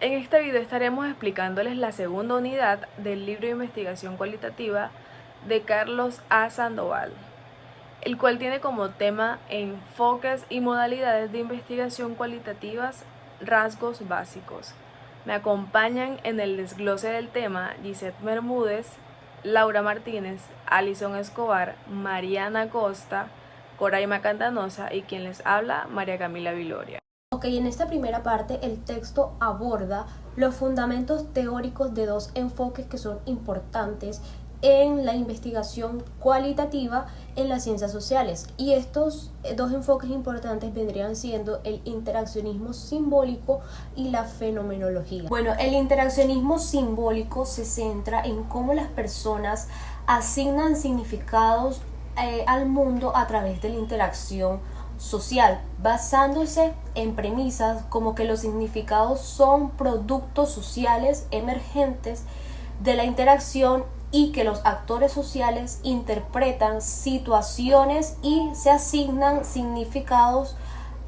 En este video estaremos explicándoles la segunda unidad del libro de investigación cualitativa de Carlos A. Sandoval, el cual tiene como tema enfoques y modalidades de investigación cualitativas, rasgos básicos. Me acompañan en el desglose del tema Gisette Bermúdez, Laura Martínez, Alison Escobar, Mariana Costa, Coraima Cantanosa y quien les habla, María Camila Viloria. Ok, en esta primera parte el texto aborda los fundamentos teóricos de dos enfoques que son importantes en la investigación cualitativa en las ciencias sociales, y estos dos enfoques importantes vendrían siendo el interaccionismo simbólico y la fenomenología. Bueno, el interaccionismo simbólico se centra en cómo las personas asignan significados al mundo a través de la interacción social, basándose en premisas como que los significados son productos sociales emergentes de la interacción y que los actores sociales interpretan situaciones y se asignan significados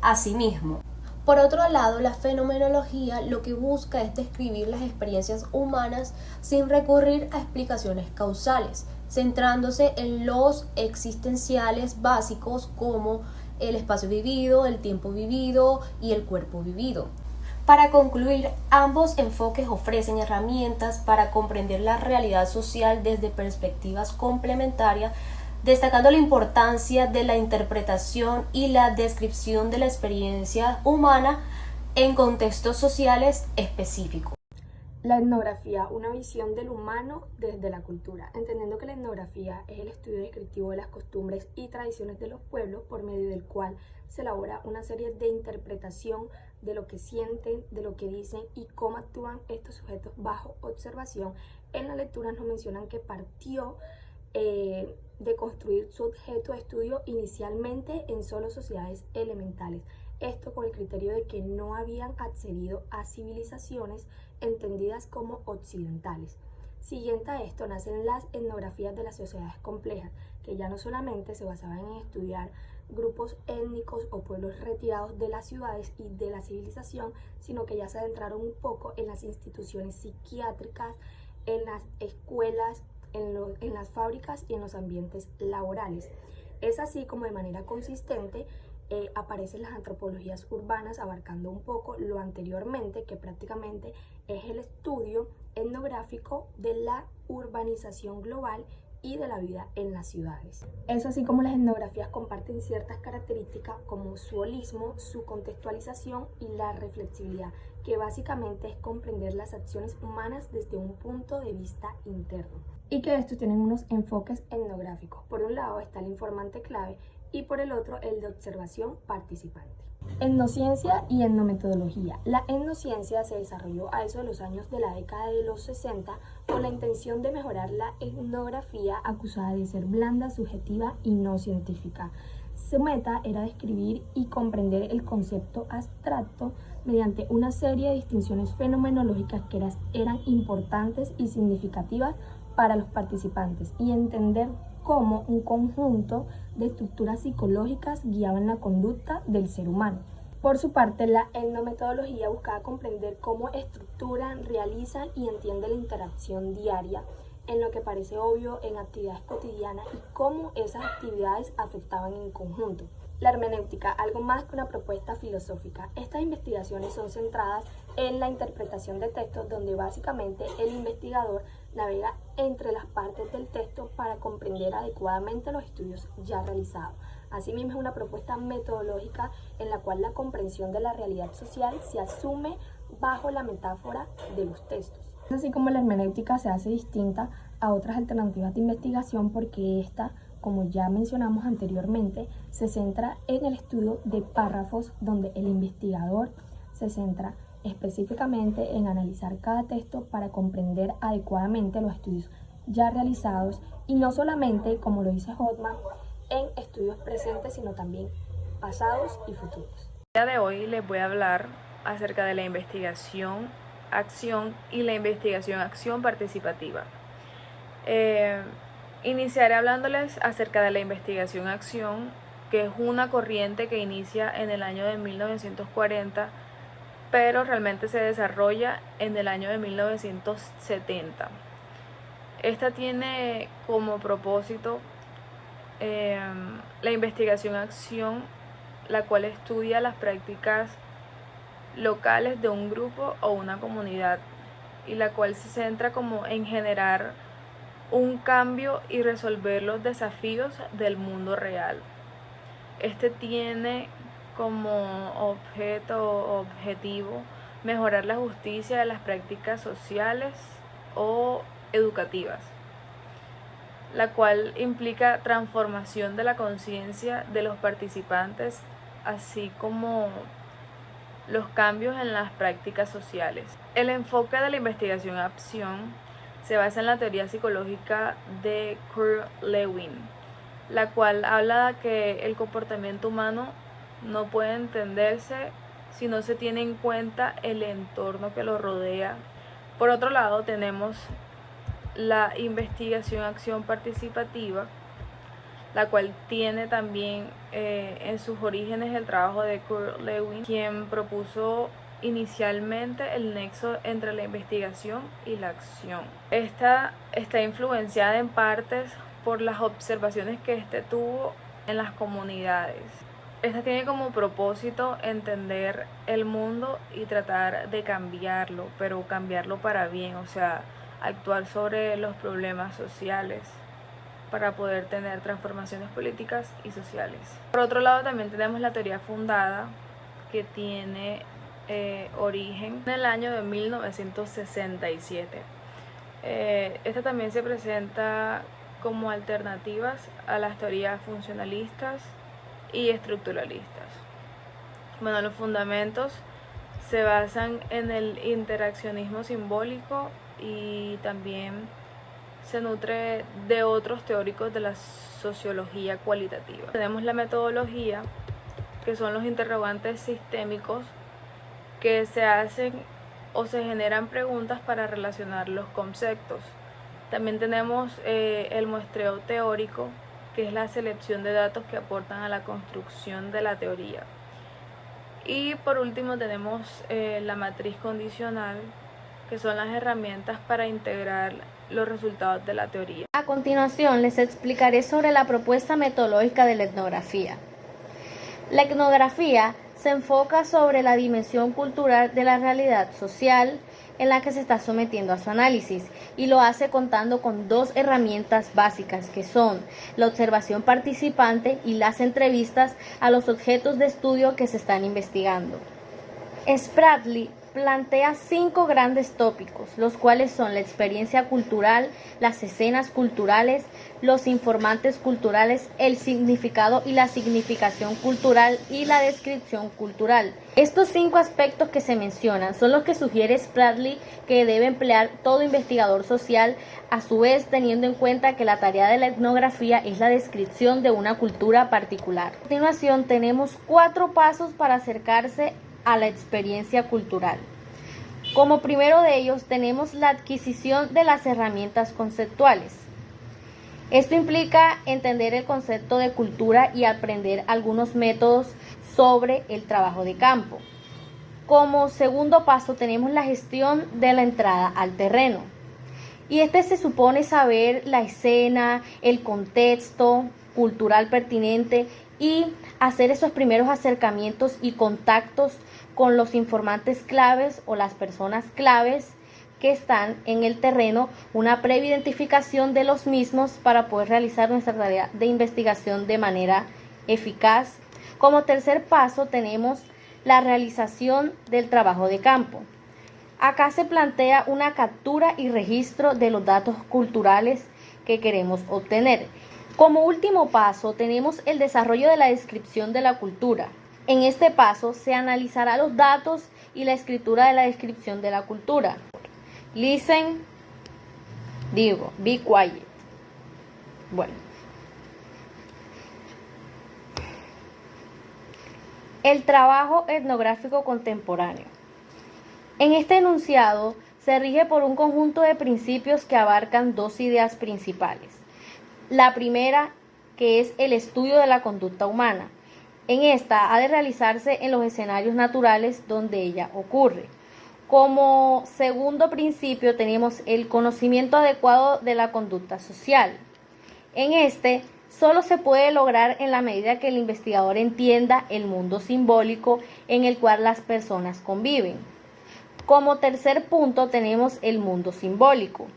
a sí mismos. Por otro lado, la fenomenología lo que busca es describir las experiencias humanas sin recurrir a explicaciones causales, centrándose en los existenciales básicos como el espacio vivido, el tiempo vivido y el cuerpo vivido. Para concluir, ambos enfoques ofrecen herramientas para comprender la realidad social desde perspectivas complementarias, destacando la importancia de la interpretación y la descripción de la experiencia humana en contextos sociales específicos. La etnografía, una visión del humano desde la cultura, entendiendo que la etnografía es el estudio descriptivo de las costumbres y tradiciones de los pueblos por medio del cual se elabora una serie de interpretación de lo que sienten, de lo que dicen y cómo actúan estos sujetos bajo observación. En la lectura nos mencionan que partió de construir su objeto de estudio inicialmente en solo sociedades elementales. Esto con el criterio de que no habían accedido a civilizaciones entendidas como occidentales. Siguiente a esto nacen las etnografías de las sociedades complejas, que ya no solamente se basaban en estudiar grupos étnicos o pueblos retirados de las ciudades y de la civilización, sino que ya se adentraron un poco en las instituciones psiquiátricas, en las escuelas, en las fábricas y en los ambientes laborales. Es así como de manera consistente aparecen las antropologías urbanas, abarcando un poco lo anteriormente, que prácticamente es el estudio etnográfico de la urbanización global y de la vida en las ciudades. Es así como las etnografías comparten ciertas características como su holismo, su contextualización y la reflexibilidad, que básicamente es comprender las acciones humanas desde un punto de vista interno. Y que estos tienen unos enfoques etnográficos. Por un lado está el informante clave y por el otro el de observación participante. Etnociencia y etnometodología. La etnociencia se desarrolló a eso de los años de la década de los 60 con la intención de mejorar la etnografía acusada de ser blanda, subjetiva y no científica. Su meta era describir y comprender el concepto abstracto mediante una serie de distinciones fenomenológicas que eran importantes y significativas para los participantes y entender cómo un conjunto de estructuras psicológicas guiaban la conducta del ser humano. Por su parte, la etnometodología buscaba comprender cómo estructuran, realizan y entienden la interacción diaria, en lo que parece obvio en actividades cotidianas y cómo esas actividades afectaban en conjunto. La hermenéutica, algo más que una propuesta filosófica. Estas investigaciones son centradas en la interpretación de textos, donde básicamente el investigador navega entre las partes del texto para comprender adecuadamente los estudios ya realizados. Asimismo, es una propuesta metodológica en la cual la comprensión de la realidad social se asume bajo la metáfora de los textos. Así como la hermenéutica se hace distinta a otras alternativas de investigación porque esta, como ya mencionamos anteriormente, se centra en el estudio de párrafos donde el investigador se centra específicamente en analizar cada texto para comprender adecuadamente los estudios ya realizados y no solamente, como lo dice Hoffman, en estudios presentes, sino también pasados y futuros. El día de hoy les voy a hablar acerca de la investigación acción y la investigación acción participativa. Iniciaré hablándoles acerca de la investigación acción, que es una corriente que inicia en el año de 1940 pero realmente se desarrolla en el año de 1970. Esta tiene como propósito la investigación-acción, la cual estudia las prácticas locales de un grupo o una comunidad, y la cual se centra como en generar un cambio y resolver los desafíos del mundo real. Este tiene como objetivo mejorar la justicia de las prácticas sociales o educativas, la cual implica transformación de la conciencia de los participantes, así como los cambios en las prácticas sociales. El enfoque de la investigación-acción se basa en la teoría psicológica de Kurt Lewin, la cual habla de que el comportamiento humano no puede entenderse si no se tiene en cuenta el entorno que lo rodea. Por otro lado, tenemos la investigación-acción participativa, la cual tiene también en sus orígenes el trabajo de Kurt Lewin, quien propuso inicialmente el nexo entre la investigación y la acción. Esta está influenciada en partes por las observaciones que tuvo en las comunidades. Esta tiene como propósito entender el mundo y tratar de cambiarlo, pero cambiarlo para bien, o sea, actuar sobre los problemas sociales para poder tener transformaciones políticas y sociales. Por otro lado, también tenemos la teoría fundada, que tiene origen en el año de 1967. Esta también se presenta como alternativas a las teorías funcionalistas y estructuralistas. Bueno, los fundamentos se basan en el interaccionismo simbólico y también se nutre de otros teóricos de la sociología cualitativa. Tenemos la metodología, que son los interrogantes sistémicos, que se hacen o se generan preguntas para relacionar los conceptos. También tenemos el muestreo teórico, que es la selección de datos que aportan a la construcción de la teoría. Y por último tenemos la matriz condicional, que son las herramientas para integrar los resultados de la teoría. A continuación les explicaré sobre la propuesta metodológica de la etnografía. La etnografía se enfoca sobre la dimensión cultural de la realidad social en la que se está sometiendo a su análisis, y lo hace contando con dos herramientas básicas, que son la observación participante y las entrevistas a los objetos de estudio que se están investigando. Spradley plantea 5 grandes tópicos, los cuales son la experiencia cultural, las escenas culturales, los informantes culturales, el significado y la significación cultural y la descripción cultural. Estos 5 aspectos que se mencionan son los que sugiere Spradley que debe emplear todo investigador social, a su vez teniendo en cuenta que la tarea de la etnografía es la descripción de una cultura particular. A continuación tenemos 4 pasos para acercarse a la experiencia cultural. Como primero de ellos tenemos la adquisición de las herramientas conceptuales. Esto implica entender el concepto de cultura y aprender algunos métodos sobre el trabajo de campo. Como segundo paso tenemos la gestión de la entrada al terreno. Y este se supone saber la escena, el contexto cultural pertinente y hacer esos primeros acercamientos y contactos con los informantes claves o las personas claves que están en el terreno, una previa identificación de los mismos para poder realizar nuestra tarea de investigación de manera eficaz. Como tercer paso tenemos la realización del trabajo de campo. Acá se plantea una captura y registro de los datos culturales que queremos obtener. Como último paso tenemos el desarrollo de la descripción de la cultura. En este paso se analizará los datos y la escritura de la descripción de la cultura. Listen, be quiet. Bueno. El trabajo etnográfico contemporáneo. En este enunciado se rige por un conjunto de principios que abarcan 2 ideas principales. La primera, que es el estudio de la conducta humana, En esta ha de realizarse en los escenarios naturales donde ella ocurre. Como segundo principio tenemos el conocimiento adecuado de la conducta social. En este solo se puede lograr en la medida que el investigador entienda el mundo simbólico en el cual las personas conviven. Como tercer punto tenemos el mundo simbólico,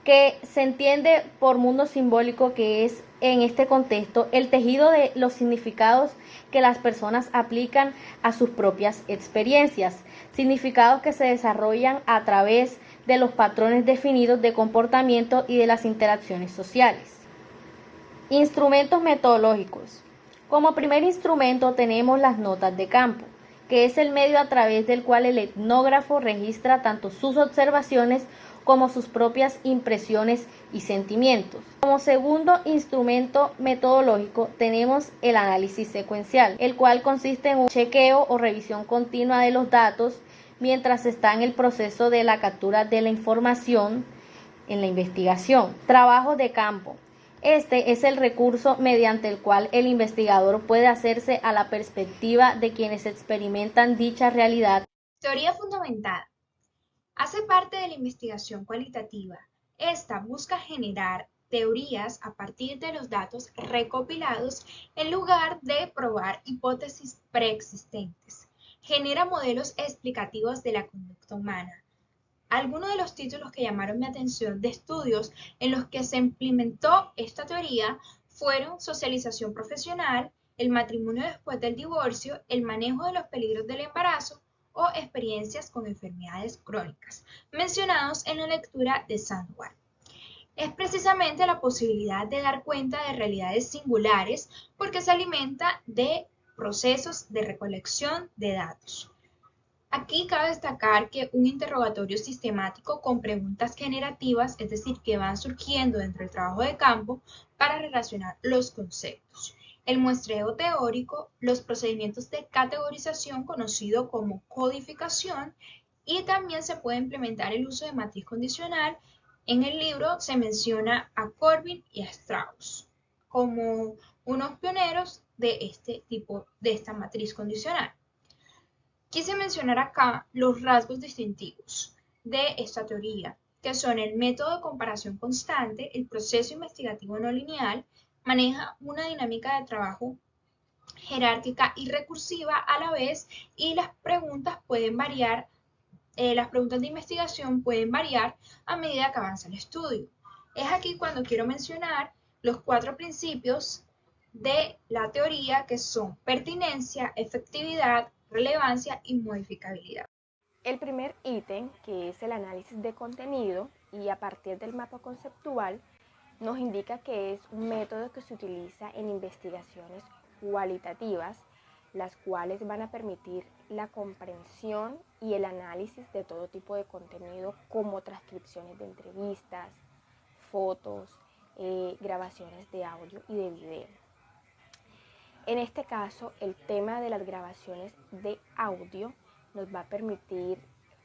que se entiende por mundo simbólico que es en este contexto el tejido de los significados que las personas aplican a sus propias experiencias, significados que se desarrollan a través de los patrones definidos de comportamiento y de las interacciones sociales. Instrumentos metodológicos. Como primer instrumento tenemos las notas de campo, que es el medio a través del cual el etnógrafo registra tanto sus observaciones como sus propias impresiones y sentimientos. Como segundo instrumento metodológico tenemos el análisis secuencial, el cual consiste en un chequeo o revisión continua de los datos mientras está en el proceso de la captura de la información en la investigación. Trabajo de campo. Este es el recurso mediante el cual el investigador puede hacerse a la perspectiva de quienes experimentan dicha realidad. Teoría fundamentada. Hace parte de la investigación cualitativa. Esta busca generar teorías a partir de los datos recopilados en lugar de probar hipótesis preexistentes. Genera modelos explicativos de la conducta humana. Algunos de los títulos que llamaron mi atención de estudios en los que se implementó esta teoría fueron socialización profesional, el matrimonio después del divorcio, el manejo de los peligros del embarazo o experiencias con enfermedades crónicas, mencionados en la lectura de Sandoval. Es precisamente la posibilidad de dar cuenta de realidades singulares porque se alimenta de procesos de recolección de datos. Aquí cabe destacar que un interrogatorio sistemático con preguntas generativas, es decir, que van surgiendo dentro del trabajo de campo para relacionar los conceptos. El muestreo teórico, los procedimientos de categorización conocido como codificación y también se puede implementar el uso de matriz condicional. En el libro se menciona a Corbin y a Strauss como unos pioneros de este tipo, de esta matriz condicional. Quise mencionar acá los rasgos distintivos de esta teoría, que son el método de comparación constante, el proceso investigativo no lineal, maneja una dinámica de trabajo jerárquica y recursiva a la vez y las preguntas pueden variar, las preguntas de investigación pueden variar a medida que avanza el estudio. Es aquí cuando quiero mencionar los 4 principios de la teoría que son pertinencia, efectividad, relevancia y modificabilidad. El primer ítem, que es el análisis de contenido y a partir del mapa conceptual, nos indica que es un método que se utiliza en investigaciones cualitativas, las cuales van a permitir la comprensión y el análisis de todo tipo de contenido como transcripciones de entrevistas, fotos, grabaciones de audio y de video. En este caso, el tema de las grabaciones de audio nos va a permitir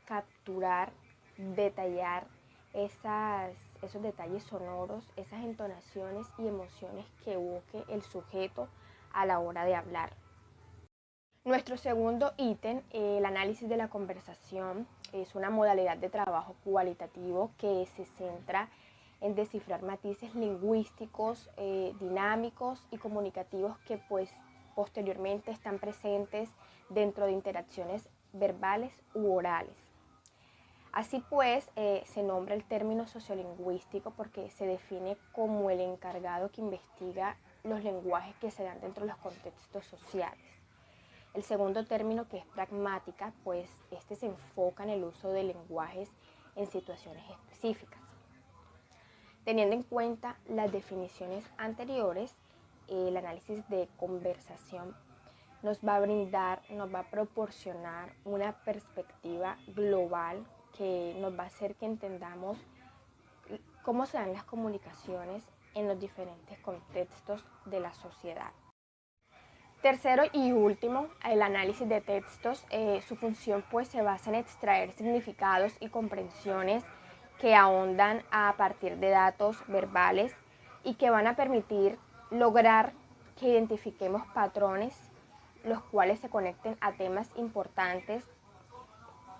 capturar, detallar esos detalles sonoros, esas entonaciones y emociones que evoque el sujeto a la hora de hablar. Nuestro segundo ítem, el análisis de la conversación, es una modalidad de trabajo cualitativo que se centra en descifrar matices lingüísticos, dinámicos y comunicativos que pues posteriormente están presentes dentro de interacciones verbales u orales. Así pues, se nombra el término sociolingüístico porque se define como el encargado que investiga los lenguajes que se dan dentro de los contextos sociales. El segundo término, que es pragmática, pues este se enfoca en el uso de lenguajes en situaciones específicas. Teniendo en cuenta las definiciones anteriores, el análisis de conversación nos va a proporcionar una perspectiva global que nos va a hacer que entendamos cómo se dan las comunicaciones en los diferentes contextos de la sociedad. Tercero y último, el análisis de textos. Su función pues se basa en extraer significados y comprensiones que ahondan a partir de datos verbales y que van a permitir lograr que identifiquemos patrones los cuales se conecten a temas importantes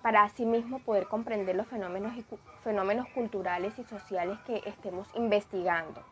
para asimismo poder comprender los fenómenos culturales y sociales que estemos investigando.